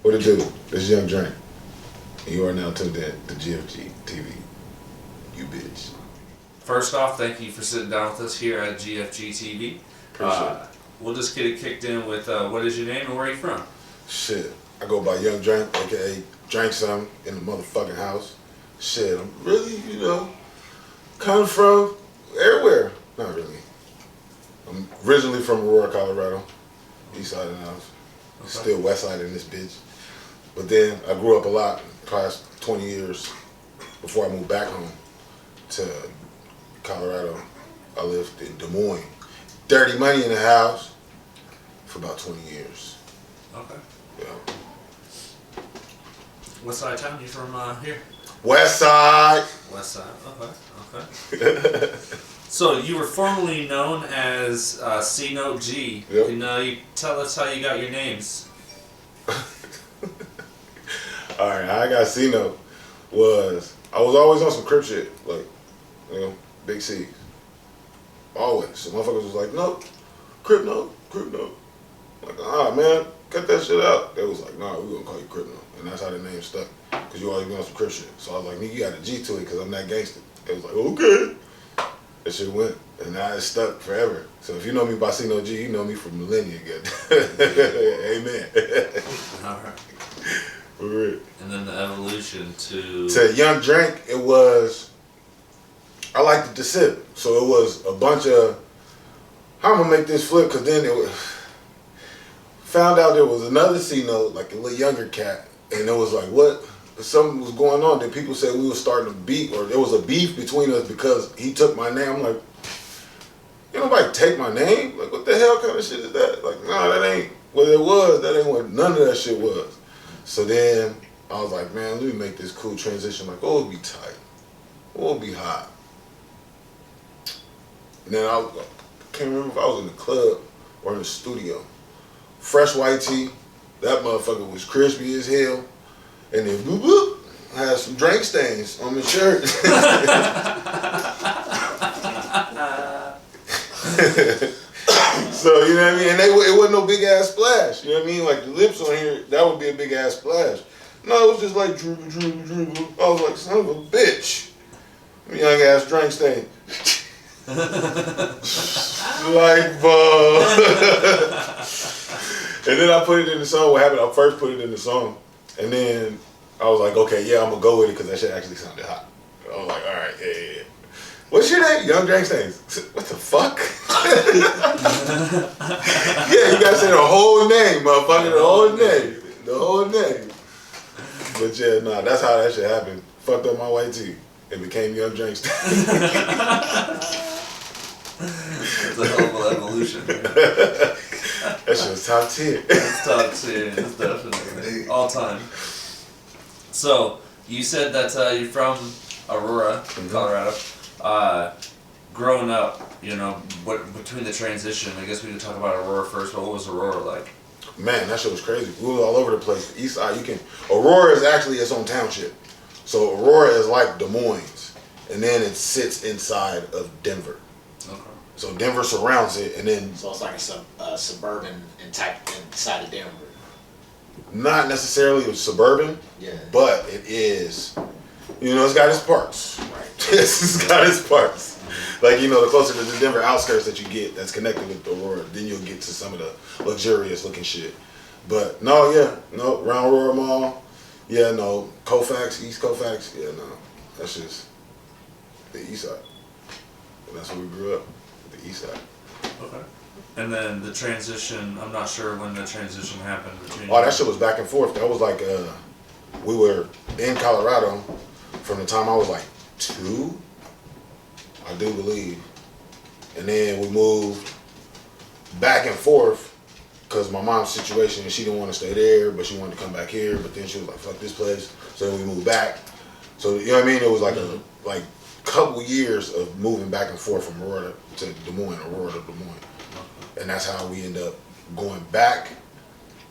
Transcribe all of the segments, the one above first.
What it do? This is Young Drink. You are now tuned in to GFG TV. You bitch. First off, thank you for sitting down with us here at GFG TV. Appreciate it. We'll just get it kicked in with what is your name and where are you from? Shit. I go by Young Drink, aka Drink Some in the motherfucking house. Shit, I'm really, kind of from everywhere. Not really. I'm originally from Aurora, Colorado. East side of the house. Okay. Still west side in this bitch. But then I grew up a lot in the past 20 years before I moved back home to Colorado. I lived in Des Moines. Dirty money in the house for about 20 years. Okay. Yeah. What side of town are you from here? West side. West side. Okay. So you were formerly known as C Note G. Yep. Can you tell us how you got your names? Alright, how I got C-Note was, I was always on some crip shit, like, big C's. Always. So motherfuckers was like, no, crip note. Like, man, cut that shit out. They was like, nah, we gonna call you crip note. And that's how the name stuck, because you always been on some crip shit. So I was like, nigga, you got a G to it, because I'm that gangster. They was like, okay. That shit went, and now it's stuck forever. So if you know me by C-Note G, you know me for millennia again. Amen. Alright. For real. And then the evolution to... To Young Drink, it was, I liked it to sip. So it was a bunch of, how I'm gonna make this flip, because then it was, found out there was another C-Note, like a little younger cat, and it was like, what? Something was going on. Then people said we were starting to beef, or there was a beef between us because he took my name. I'm like, ain't nobody take my name? Like, what the hell kind of shit is that? Like, nah, that ain't what it was. That ain't what none of that shit was. So then I was like, man, let me make this cool transition. Like, oh, it'll be tight. Oh, it'll be hot. And then I can't remember if I was in the club or in the studio. Fresh white tee. That motherfucker was crispy as hell. And then boop boop, I had some drink stains on my shirt. So, you know what I mean? And it wasn't no big ass splash. You know what I mean? Like the lips on here, that would be a big ass splash. No, it was just like dribble. I was like, son of a bitch. Young ass drink stain. Like, And then I put it in the song. What happened? I first put it in the song. And then I was like, okay, yeah, I'm going to go with it because that shit actually sounded hot. I was like, all right, yeah. What's your name? Young Drink Stains. What the fuck? Yeah, you got to say the whole name, motherfucker. The whole name. But yeah, nah, that's how that shit happened. Fucked up my white tee. It became Young Drink Stains. It's a hell of an evolution. That shit was top tier. It's top tier. It's definitely all time. So you said that you're from Aurora, Colorado. Growing up, what between the transition, I guess we could talk about Aurora first. But what was Aurora like? Man, that shit was crazy. We was all over the place. The east side, Aurora is actually its own township. So Aurora is like Des Moines, and then it sits inside of Denver. Okay. So Denver surrounds it, and then... So it's like a suburban type inside of Denver. Not necessarily suburban, Yeah. but it is, it's got its parts. Right. It's got its parts. Like, the closer to the Denver outskirts that you get that's connected with Aurora, then you'll get to some of the luxurious looking shit. But around Aurora Mall, Colfax, East Colfax, that's just the east side. And that's where we grew up, the east side. Okay. And then the transition, I'm not sure when the transition happened between... Oh, that shit was back and forth. That was like, we were in Colorado from the time I was like 2, I do believe. And then we moved back and forth because my mom's situation, she didn't want to stay there, but she wanted to come back here. But then she was like, fuck this place. So then we moved back. So, you know what I mean? It was like a couple years of moving back and forth from Aurora to Des Moines, Aurora to Des Moines. And that's how we end up going back.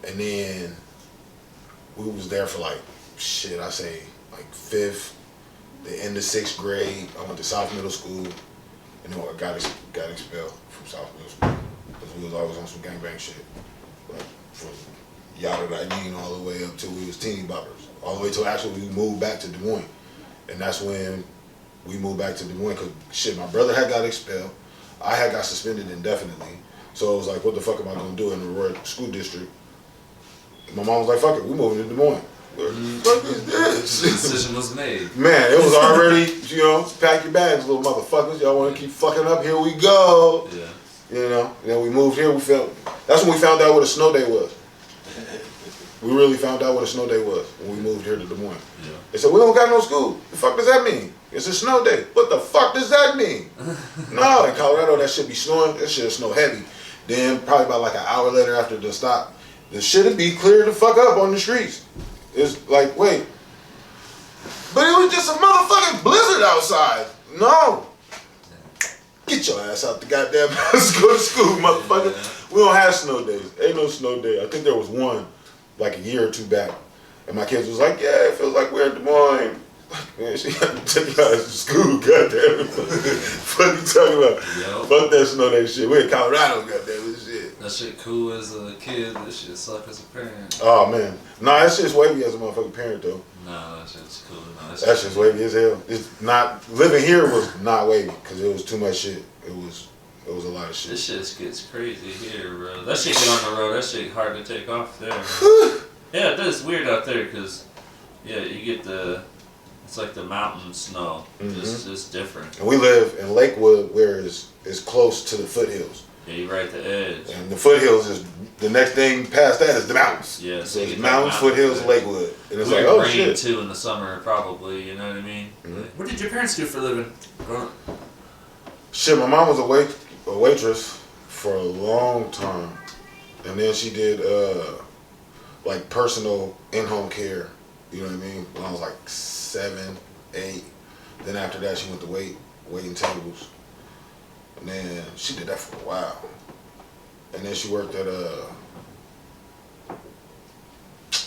And then we was there for like 5th, the end of 6th grade. I went to South Middle School, and then I got expelled from South Middle School because we was always on some gangbang shit, like for yada all the way up till we was teeny boppers. All the way till actually we moved back to Des Moines. And that's when we moved back to Des Moines, because shit, my brother had got expelled. I had got suspended indefinitely. So it was like, what the fuck am I gonna do in the Aurora school district? My mom was like, fuck it, we moving to Des Moines. What the fuck is this? The decision was made. Man, it was already, pack your bags, little motherfuckers. Y'all wanna keep fucking up? Here we go. Yeah. And then we moved here, that's when we found out what a snow day was. We really found out what a snow day was when we moved here to Des Moines. Yeah. They said, we don't got no school. The fuck does that mean? It's a snow day. What the fuck does that mean? No, in Colorado, that shit be snowing. That shit snow heavy. Then probably about like an hour later after the stop, the shit'd be clear the fuck up on the streets. It's like, wait. But it was just a motherfucking blizzard outside. No. Get your ass out the goddamn house. Go to school, motherfucker. Yeah. We don't have snow days. Ain't no snow day. I think there was one like a year or two back. And my kids was like, yeah, it feels like we're in Des Moines. Man, she had to take you out of school, goddamn. What you talking about? Yep. Fuck that snow day shit. We're in Colorado, goddamn it, shit. That shit cool as a kid, that shit suck as a parent. Oh, man. Nah, that shit's wavy as a motherfucking parent, though. Nah, that shit's cool. Nah, that shit's wavy as hell. It's not, living here was not wavy, because it was too much shit. It was a lot of shit. This shit gets crazy here, bro. That shit get on the road, that shit hard to take off there. Yeah, it is weird out there, because, yeah, you get it's like the mountain snow. Mm-hmm. It's different. And we live in Lakewood, where it's close to the foothills. Yeah, you're right at the edge. And the foothills is, the next thing past that is the mountains. Yeah, so it's mountains, foothills, Lakewood. And it's like, oh rain shit. Too in the summer, probably, you know what I mean? Mm-hmm. What did your parents do for a living? Shit, my mom was a waitress for a long time. And then she did, like personal in-home care, you know what I mean? When I was like 7, 8. Then after that, she went to waiting tables. And then she did that for a while. And then she worked at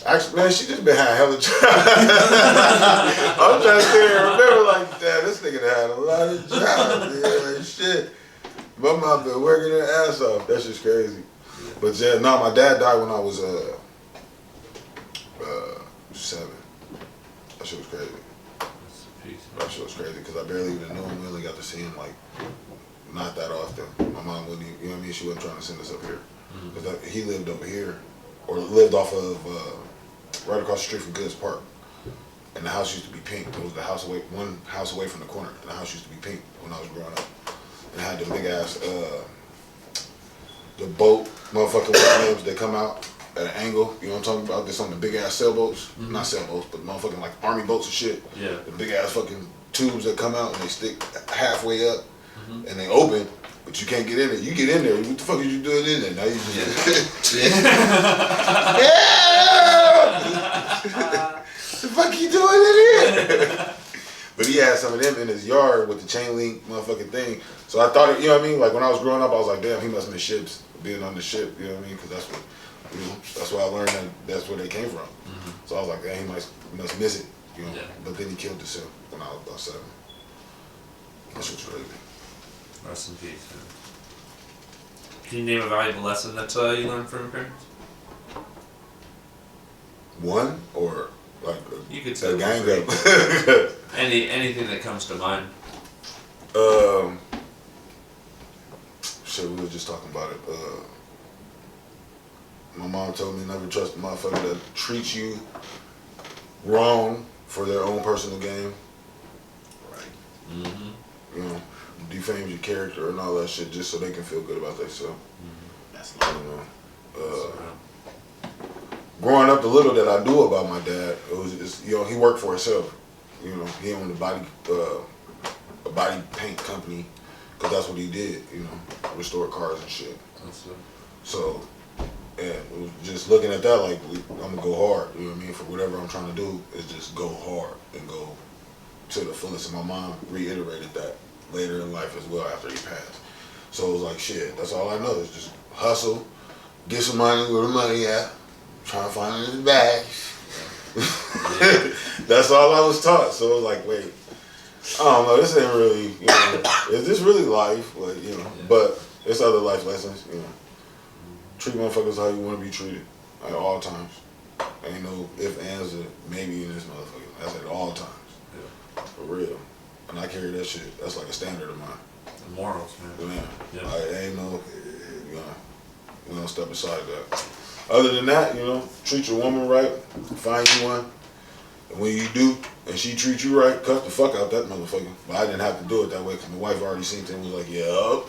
actually, man, she just been had hella jobs. I'm trying to stay and remember like, damn, this nigga had a lot of jobs. Yeah, like, shit. My mom been working her ass off. That's just crazy. But yeah, no, my dad died when I was 7. That shit was crazy. That shit was crazy because I barely even knew him. We only got to see him like not that often. My mom wouldn't even, you know what I mean? She wasn't trying to send us up here. Because he lived over here, or lived off of, right across the street from Goods Park. And the house used to be pink. It was the house away, one house away from the corner. And the house used to be pink when I was growing up. And it had the big ass, the boat, motherfucking names that come out at an angle. You know what I'm talking about? There's on the big ass sailboats. Mm-hmm. Not sailboats, but motherfucking like army boats and shit. Yeah. The big ass fucking tubes that come out and they stick halfway up. Mm-hmm. And they open, but you can't get in there. You get in there. What the fuck are you doing in there? Now you just the fuck you doing in here? But he had some of them in his yard with the chain link motherfucking thing. So I thought, you know what I mean? Like when I was growing up, I was like, damn, he must have been ships, being on the ship. You know what I mean? Because that's what, you know, that's why I learned that that's where they came from. Mm-hmm. So I was like, damn, he must miss it. You know. Yeah. But then he killed himself when I was about 7. That shit was crazy. Rest in peace. Man. Can you name a valuable lesson that you learned from your parents? One or like you could say a gang up. Anything that comes to mind. Shit, we were just talking about it. My mom told me never trust a motherfucker that treats you wrong for their own personal gain. Right. Mm-hmm. You know, defames your character and all that shit just so they can feel good about themselves. Mm-hmm. That's I don't know. Growing up, the little that I knew about my dad, it was just, you know, he worked for himself. You know, he owned a body paint company because that's what he did. You know, restore cars and shit. So, and it was just looking at that like I'm gonna go hard. You know what I mean? For whatever I'm trying to do is just go hard and go to the fullest. And my mom reiterated that later in life as well after he passed. So it was like, shit, that's all I know is just hustle, get some money where the money at, trying to find it in his bag. Yeah. That's all I was taught. So it was like, wait, I don't know, this ain't really, you know, is this really life? Like, you know, yeah. But it's other life lessons, you know. Treat motherfuckers how you want to be treated. at all times. Ain't no if, ands, or maybe in this motherfucker. That's at all times. Yeah. For real. And I carry that shit. That's like a standard of mine. The morals, man. Man, Yeah. like, ain't no, you know, we don't step aside that. Other than that, you know, treat your woman right, find you one, and when you do, and she treats you right, cut the fuck out that motherfucker. But I didn't have to do it that way because my wife already seen it and was like, yup.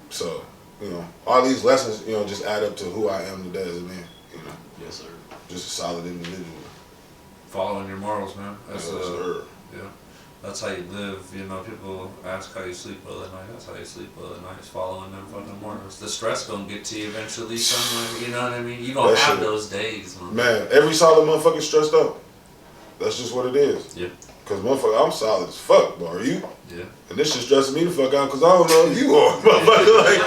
So, you know, all these lessons, you know, just add up to who I am today as a man, you know. Yes, sir. Just a solid individual. Following your morals, man. That's Yes, sir. yeah. That's how you live. You know, people ask how you sleep well at night. That's how you sleep well at night. Is following them fucking morals. The stress gonna get to you eventually. Somewhere, you know what I mean? You gonna That have shit. those days, man. Man, every solid motherfucker stressed out. That's just what it is. Yeah. Cause motherfucker, I'm solid as fuck, bro. Are you? Yeah. And this shit stressing me the fuck out because I don't know if you are. Motherfucker, like,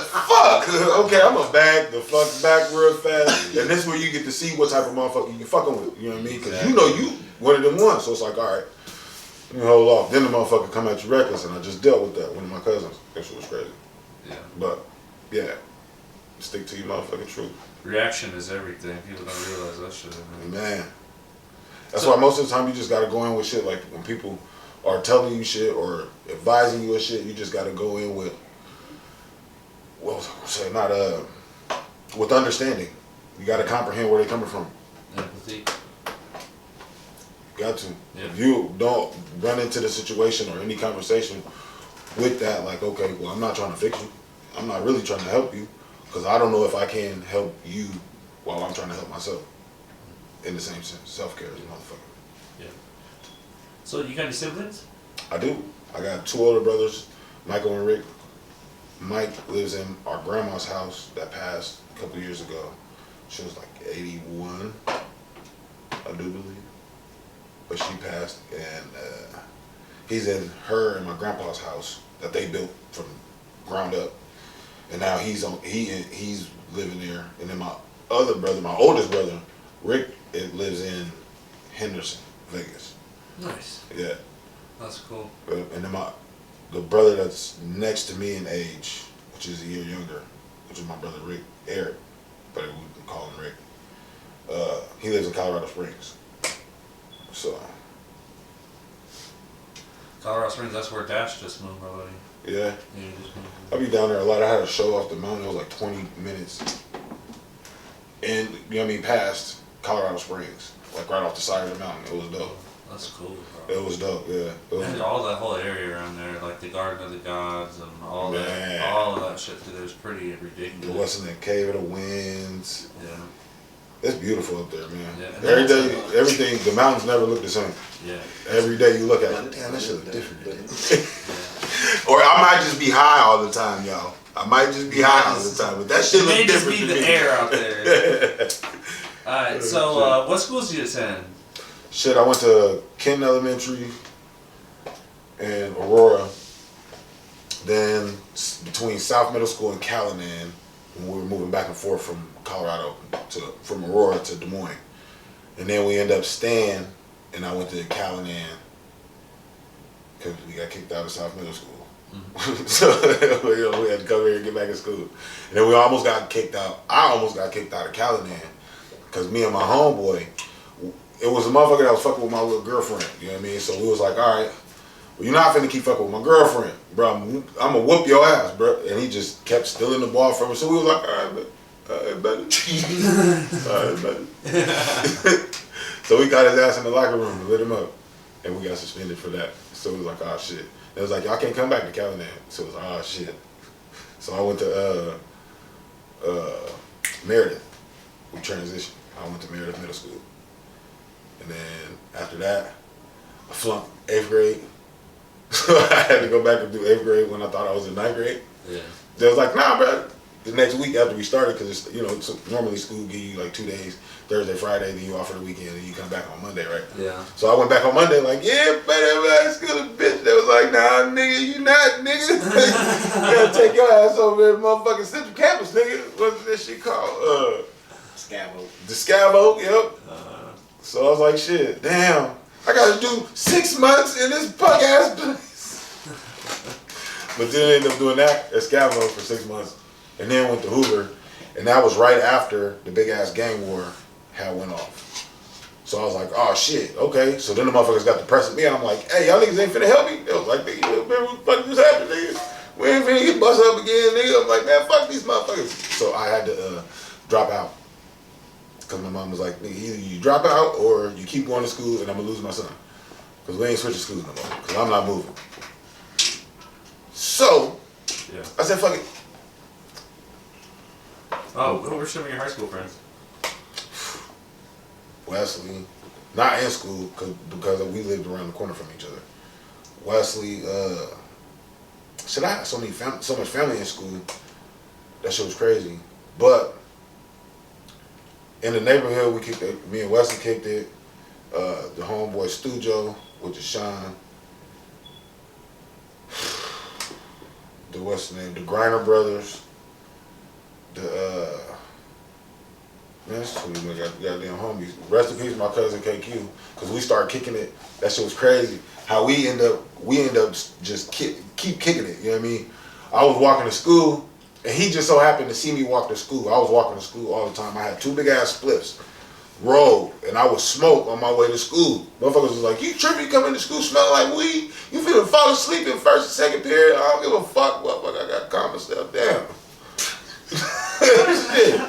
fuck. Okay, I'm gonna back the fuck back real fast. And this is where you get to see what type of motherfucker you fucking with. You know what I mean? Because you know you one of them ones. So it's like, all right, let me hold off. Then the motherfucker come at you reckless, and I just dealt with that. One of my cousins. That shit was crazy. Yeah. But, yeah. Stick to your motherfucking truth. Reaction is everything. People don't realize that shit. Man. Man. That's why most of the time you just gotta go in with shit like when people are telling you shit or advising you of shit, you just gotta go in with, what was I gonna say, not with understanding. You gotta comprehend where they're coming from. Empathy. You got to. Yeah. If you don't run into the situation or any conversation with that, like, okay, well, I'm not trying to fix you. I'm not really trying to help you because I don't know if I can help you while I'm trying to help myself. In the same sense, self-care is a motherfucker. Yeah. So you got any siblings? I do. I got 2 older brothers, Michael and Rick. Mike lives in our grandma's house that passed a couple years ago. She was like 81, I do believe. But she passed, and he's in her and my grandpa's house that they built from ground up. And now he's living there. And then my other brother, my oldest brother, Rick, lives in Henderson, Vegas. Nice. Yeah. That's cool. And then the brother that's next to me in age, which is a year younger, which is my brother Rick, Eric, but we can call him Rick. He lives in Colorado Springs. So. Colorado Springs, that's where Dash just moved, my buddy. Yeah. Yeah, he just moved. I be down there a lot. I had a show off the mountain. It was like 20 minutes. And, you know what I mean, past Colorado Springs. Like right off the side of the mountain. It was dope. That's cool, bro. It was dope, yeah. And all that whole area around there, like the Garden of the Gods and all Man. that, all of that shit, dude, it was pretty The ridiculous. Western Cave of the Winds. Yeah. It's beautiful up there, man. Yeah. Every day, everything, the mountains never look the same. Yeah. Every day you look at it, damn, that shit look different today. Yeah. Or I might just be high all the time, y'all. I might just be high all the time, but that shit It look may just different be to the me. air out there. Alright, so what schools do you attend? Shit, I went to Kenton Elementary and Aurora. Then between South Middle School and Callanan, when we were moving back and forth from Colorado from Aurora to Des Moines. And then we ended up staying, and I went to Callanan because we got kicked out of South Middle School. Mm-hmm. So you know, we had to come here and get back in school. And then we almost got kicked out. I almost got kicked out of Callanan because me and my homeboy, it was a motherfucker that was fucking with my little girlfriend. You know what I mean? So we was like, all right, well, you're not finna keep fucking with my girlfriend, bro. I'm gonna whoop your ass, bro. And he just kept stealing the ball from us. So we was like, all right, buddy. All right, buddy. So we got his ass in the locker room and lit him up. And we got suspended for that. So it was like, oh, shit. It was like, y'all can't come back to Callanan. So it was like, oh, shit. So I went to Meredith. We transitioned. I went to Meredith Middle School. And then after that, I flunked 8th grade. So I had to go back and do 8th grade when I thought I was in 9th grade. Yeah. They was like, nah, bro. The next week after we started, because it's, you know, so normally school give you like 2 days, Thursday, Friday, then you off for the weekend, and you come back on Monday, right? Yeah. So I went back on Monday, like, yeah, better school, bitch. They was like, nah, nigga, you not, nigga. You gotta take your ass over there, motherfucking Central Campus, nigga. What's that shit called? Scavo. The Scavo, yep. So I was like, shit, damn, I gotta do 6 months in this punk ass place. But then I ended up doing that at Scavo for 6 months. And then went to Hoover. And that was right after the big ass gang war had went off. So I was like, oh shit, okay. So then the motherfuckers got to pressing me, and I'm like, hey, y'all niggas ain't finna help me? They was like, nigga, you remember what the fuck just happened, nigga? We ain't finna get busted up again, nigga. I'm like, man, fuck these motherfuckers. So I had to drop out. Because my mom was like, nigga, either you drop out or you keep going to school and I'm gonna lose my son. Because we ain't switching schools no more. Because I'm not moving. So, Yeah. I said, fuck it. Oh, who were some of your high school friends? Wesley, not in school because we lived around the corner from each other. Wesley, shit, I had so much family in school. That shit was crazy. But in the neighborhood, we kicked it. Me and Wesley kicked it. The homeboy Stujo, which is Sean. The what's the name? The Griner brothers. Man, this is my goddamn homies. Rest in peace, my cousin KQ. Cause we started kicking it. That shit was crazy. How we end up just keep kicking it. You know what I mean? I was walking to school, and he just so happened to see me walk to school. I was walking to school all the time. I had 2 big ass spliffs, rolled, and I would smoke on my way to school. Motherfuckers was like, "You tripping? You coming to school smelling like weed? You finna fall asleep in first and second period? I don't give a fuck. Motherfucker, I got calm myself down." Shit.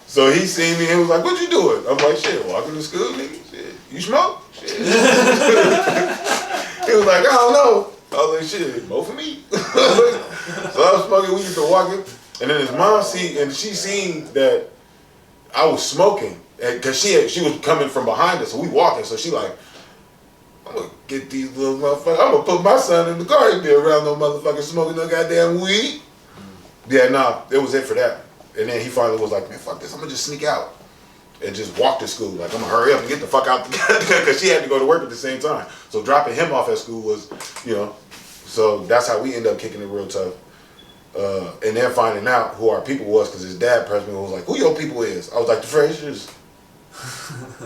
So he seen me and was like, "What you doing?" I'm like, "Shit, walking to school, nigga. Shit, you smoke?" Shit. He was like, "I don't know." I was like, "Shit, both of me." So I was smoking weed to walking, and then his mom she seen that I was smoking, cause she was coming from behind us, so we walking. So she like, "I'm gonna get these little motherfuckers. I'm gonna put my son in the car. He be around no motherfuckers smoking no goddamn weed." Yeah, nah, it was it for that. And then he finally was like, "Man, fuck this. I'm gonna just sneak out and just walk to school. Like, I'm gonna hurry up and get the fuck out because she had to go to work at the same time. So dropping him off at school was, so that's how we ended up kicking it real tough. And then finding out who our people was because his dad pressed me and was like, "Who your people is?" I was like, "The Frasers."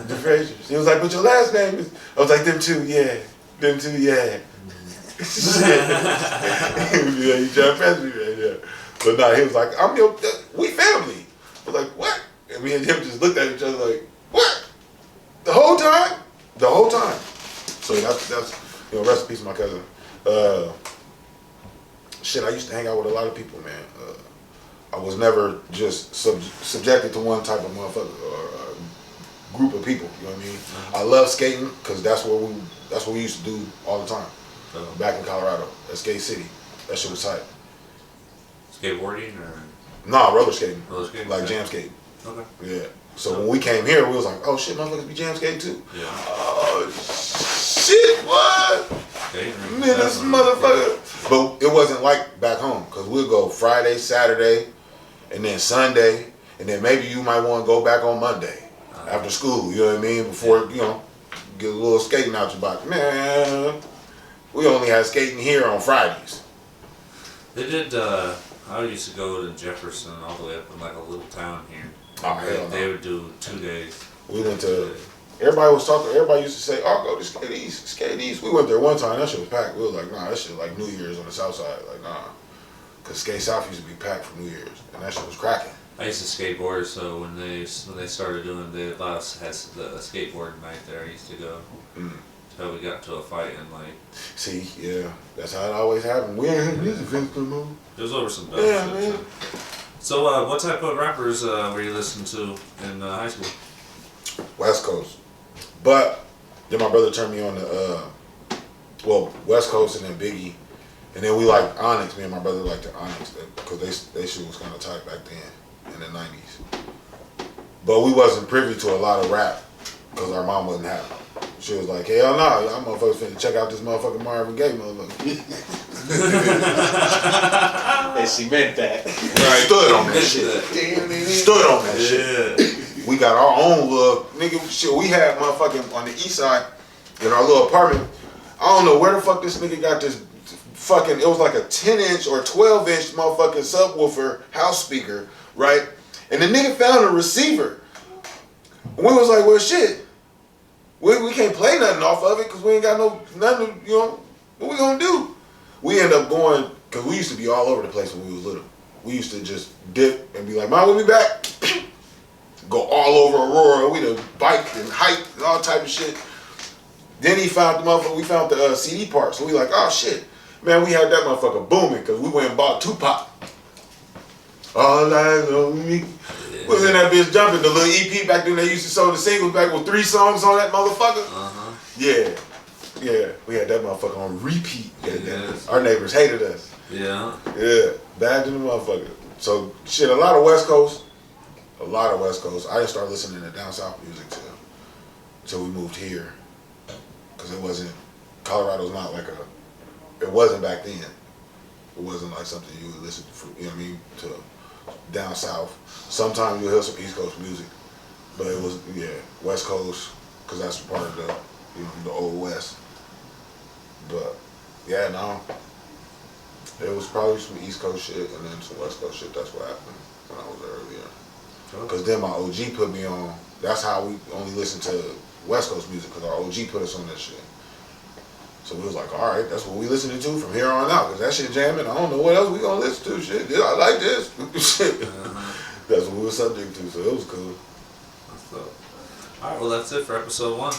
The Frasers. He was like, "But your last name is?" I was like, "Them two, yeah. Them two, yeah." Yeah, you trying to press me right there. But nah, he was like, we family. I was like, "What?" And me and him just looked at each other like, "What? The whole time?" The whole time. So that's rest in peace, my cousin. Shit, I used to hang out with a lot of people, man. I was never just subjected to one type of motherfucker or group of people. You know what I mean? I love skating because that's what we used to do all the time. Back in Colorado, at Skate City. That shit was tight. Skateboarding or? Nah, roller skating. Roller skating? Like jam skating. Okay. Yeah. So when we came here, we was like, "Oh shit, motherfuckers be jam skating too." Yeah. Oh shit, what? Man, this motherfucker. But it wasn't like back home, because we'll go Friday, Saturday, and then Sunday, and then maybe you might want to go back on Monday after school, you know what I mean? Before, get a little skating out your body. Man, we only had skating here on Fridays. They did, I used to go to Jefferson all the way up in like a little town here. Oh, hell no. They would do 2 days. We went to, everybody used to say, "Oh, go to Skate East, Skate East." We went there one time, that shit was packed. We was like, "Nah, that shit like New Year's on the south side." Like, nah. Because Skate South used to be packed for New Year's, and that shit was cracking. I used to skateboard, so when they started doing, they let us have the skateboard night there. I used to go. Until we got to a fight and like. See, yeah, that's how it always happened. We ain't had these events no more. It was over some dumb Yeah, shit. man. Too. So, what type of rappers were you listening to in high school? West Coast. But then my brother turned me on to West Coast and then Biggie. And then we liked Onyx. Me and my brother liked the Onyx because they shit was kind of tight back then in the 90s. But we wasn't privy to a lot of rap because our mom wasn't having it. She was like, "Hell no, y'all motherfuckers finna check out this motherfucking Marvin Gaye motherfucker." And she meant that. Right. Stood on that shit. Stood on that shit. We got our own little nigga shit. We had motherfucking on the east side in our little apartment. I don't know where the fuck this nigga got this fucking. It was like a 10-inch or 12-inch motherfucking subwoofer house speaker, right? And the nigga found a receiver. We was like, "Well, shit, we can't play nothing off of it because we ain't got nothing. What we gonna do?" We end up going because we used to be all over the place when we was little. we used to just dip and be like, Mom, we'll be back. Go all over Aurora. We done biked and hiked and all type of shit. Then he found the motherfucker. We found the CD part. So we like, oh shit, man, we had that motherfucker booming because we went and bought Tupac. All eyes on me. Yeah. Was in that bitch jumping. The little EP back then they used to sell the singles back with 3 songs on that motherfucker. Yeah, we had that motherfucker on repeat. Our neighbors hated us. Yeah, bad to the motherfucker. So shit, a lot of West Coast. I didn't start listening to down south music till we moved here. Cause it wasn't, Colorado's not like it wasn't back then. It wasn't like something you would listen to, you know what I mean, to down south. Sometimes you'll hear some East Coast music, but it was, West Coast, cause that's part of the, the old West. But, no, it was probably some East Coast shit and then some West Coast shit. That's what happened when I was earlier. Cause then my OG put me on, that's how we only listened to West Coast music, cause our OG put us on that shit. So we was like, all right, that's what we listening to from here on out, cause that shit jamming. I don't know what else we gonna listen to. Shit, I like this. Shit. That's what we were subject to. So it was cool. All right, well that's it for episode 1.